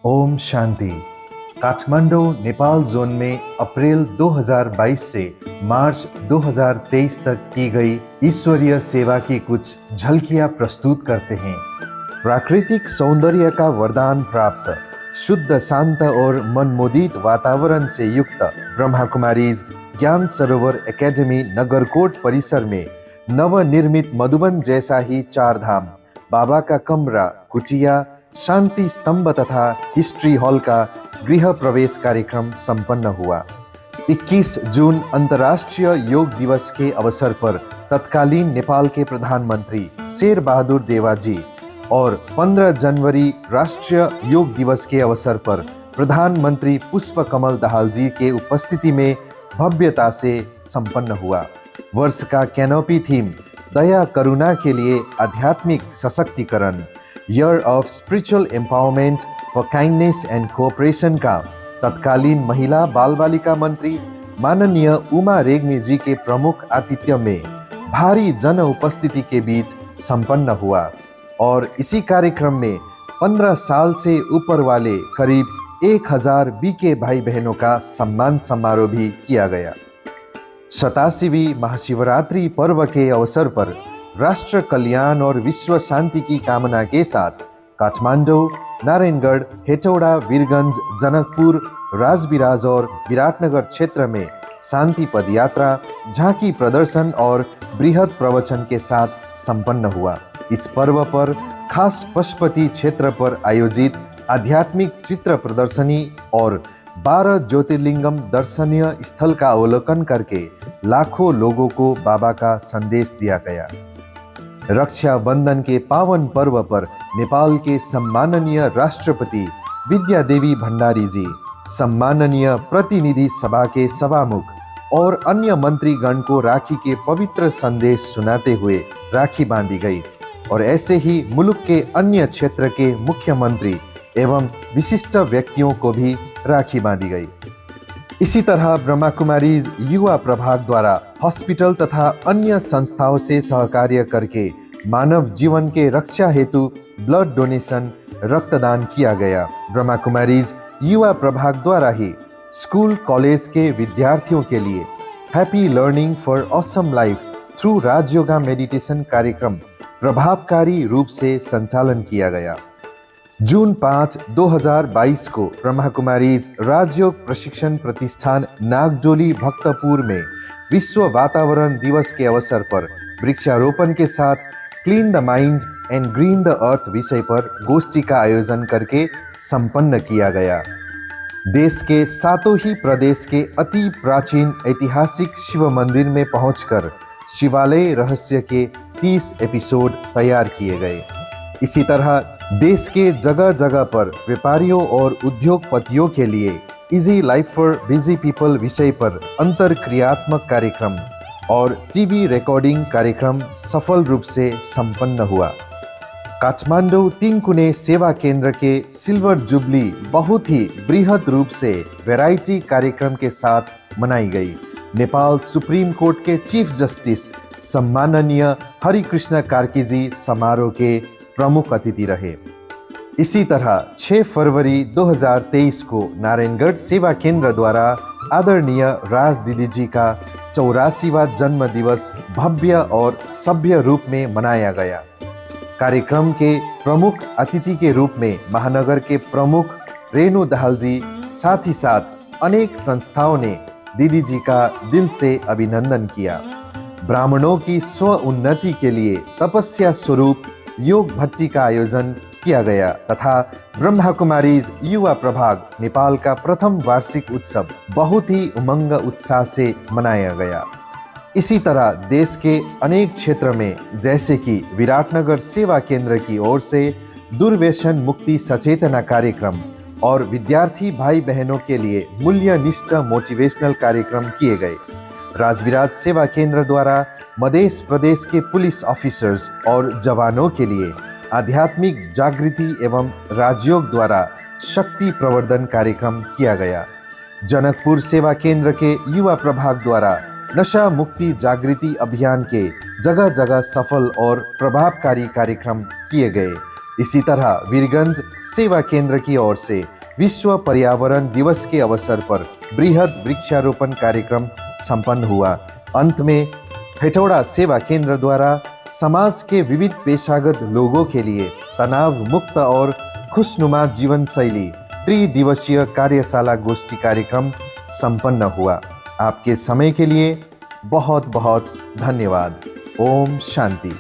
Om Shanti. Kathmandu Nepal zone में अप्रैल 2022 से मार्च 2023 तक की गई ईश्वरीय सेवा की कुछ झलकियां प्रस्तुत करते हैं। प्राकृतिक सौंदर्य का वरदान प्राप्त, शुद्ध शांत और मनमोदित वातावरण से युक्त ब्रह्मा कुमारीज ज्ञान सरोवर एकेडमी नगरकोट परिसर में नवनिर्मित मधुबन जैसा ही चार धाम, बाबा का कमरा, कुटिया, शांति स्तंभ तथा हिस्ट्री हॉल का गृह प्रवेश कार्यक्रम संपन्न हुआ। 21 जून अंतर्राष्ट्रीय योग दिवस के अवसर पर तत्कालीन नेपाल के प्रधानमंत्री शेर बहादुर देवा जी और 15 जनवरी राष्ट्रीय योग दिवस के अवसर पर प्रधानमंत्री पुष्प कमल दाहाल जी के उपस्थिति में भव्यता से संपन्न हुआ। वर्ष का कैनोपी थीम दया करुणा के लिए आध्यात्मिक सशक्तिकरण, year of spiritual empowerment for kindness and cooperation का तत्कालीन महिला बाल बालिका मंत्री माननीय उमा रेग्मी जी के प्रमुख आतिथ्य में भारी जन उपस्थिति के बीच संपन्न हुआ और इसी कार्यक्रम में 15 साल से ऊपर वाले करीब 1000 बीके भाई बहनों का सम्मान समारोह भी किया गया। 87वीं महाशिवरात्रि पर्व के अवसर पर राष्ट्र कल्याण और विश्व शांति की कामना के साथ काठमांडू, नारायणगढ़, हेटौडा, वीरगंज, जनकपुर, राजबिराज और विराटनगर क्षेत्र में शांति पदयात्रा, झांकी प्रदर्शन और बृहद प्रवचन के साथ संपन्न हुआ। इस पर्व पर खास पशुपति क्षेत्र पर आयोजित आध्यात्मिक चित्र प्रदर्शनी और 12 ज्योतिर्लिंगम दर्शनीय स्थल का अवलोकन करके लाखों लोगों को बाबा का संदेश दिया गया। रक्षा बंधन के पावन पर्व पर नेपाल के सम्माननीय राष्ट्रपति विद्या देवी भंडारी जी, सम्माननीय प्रतिनिधि सभा के सभामुख और अन्य मंत्रीगण को राखी के पवित्र संदेश सुनाते हुए राखी बांधी गई और ऐसे ही मुल्क के अन्य क्षेत्र के मुख्यमंत्री एवं विशिष्ट व्यक्तियों को भी राखी बांधी गई। इसी तरह ब्रह्मा कुमारीज युवा प्रभाग द्वारा हॉस्पिटल तथा अन्य संस्थाओं से सहकार्य करके मानव जीवन के रक्षा हेतु ब्लड डोनेशन, रक्तदान किया गया। ब्रह्मा कुमारीज युवा प्रभाग द्वारा ही स्कूल कॉलेज के विद्यार्थियों के लिए happy learning for awesome life through Rajyoga meditation कार्यक्रम प्रभावकारी रूप से संचालन किया गया। जून 5, 2022 को ब्रह्मा कुमारीज राजयोग प्रशिक्षण प्रतिष्ठान नागजोली भक्तपुर में विश्व वातावरण दिवस के अवसर पर वृक्षारोपण के साथ clean the mind and green the earth विषय पर गोष्ठी का आयोजन करके संपन्न किया गया। देश के सातों ही प्रदेश के अति प्राचीन ऐतिहासिक शिव मंदिर में पहुंचकर शिवालय रहस्य के 30 एपिसोड तैयार किए गए। इसी तरह देश के जगह जगह पर व्यापारियों और उद्योगपतियों के लिए easy life for busy people विषय पर अंतरक्रियात्मक कार्यक्रम और टीवी रिकॉर्डिंग कार्यक्रम सफल रूप से संपन्न हुआ। काठमांडू तीनकुने सेवा केंद्र के सिल्वर जुबली बहुत ही बृहद रूप से वैरायटी कार्यक्रम के साथ मनाई गई। नेपाल सुप्रीम कोर्ट के चीफ जस्टिस सम्माननीय हरिकृष्ण कार्की जी समारोह के प्रमुख अतिथि रहे। इसी तरह 6 फरवरी 2023 को नारायणगढ़ सेवा केंद्र द्वारा आदरणीय राज दीदी जी का 84वां जन्म दिवस भव्य और सभ्य रूप में मनाया गया। कार्यक्रम के प्रमुख अतिथि के रूप में महानगर के प्रमुख रेणु दाहाल जी, साथ ही साथ अनेक संस्थाओं ने दीदी जी का दिल से अभिनंदन किया। ब्राह्मणों की स्व उन्नति के लिए तपस्या स्वरूप योग भट्टी का आयोजन किया गया तथा ब्रह्मा कुमारीज युवा प्रभाग नेपाल का प्रथम वार्षिक उत्सव बहुत ही उमंग उत्साह से मनाया गया। इसी तरह देश के अनेक क्षेत्र में जैसे कि विराटनगर सेवा केंद्र की ओर से दुर्व्यसन मुक्ति सचेतना कार्यक्रम और विद्यार्थी भाई बहनों के लिए मूल्यनिष्ठ मोटिवेशनल कार्यक्रम किए गए। राजविराज सेवा केंद्र द्वारा मध्य प्रदेश के पुलिस ऑफिसर्स और जवानों के लिए आध्यात्मिक जागृति एवं राजयोग द्वारा शक्ति प्रवर्धन कार्यक्रम किया गया। जनकपुर सेवा केंद्र के युवा प्रभाग द्वारा नशा मुक्ति जागृति अभियान के जगह जगह सफल और प्रभावकारी कार्यक्रम किए गए। इसी तरह वीरगंज सेवा केंद्र की ओर से विश्व पर्यावरण दिवस के अवसर पर बृहद वृक्षारोपण कार्यक्रम संपन्न हुआ। अंत में हेटौड़ा सेवा केंद्र द्वारा समाज के विविध पेशागत लोगों के लिए तनाव मुक्त और खुशनुमा जीवन शैली त्रिदिवसीय कार्यशाला गोष्ठी कार्यक्रम संपन्न हुआ। आपके समय के लिए बहुत बहुत धन्यवाद। ओम शांति।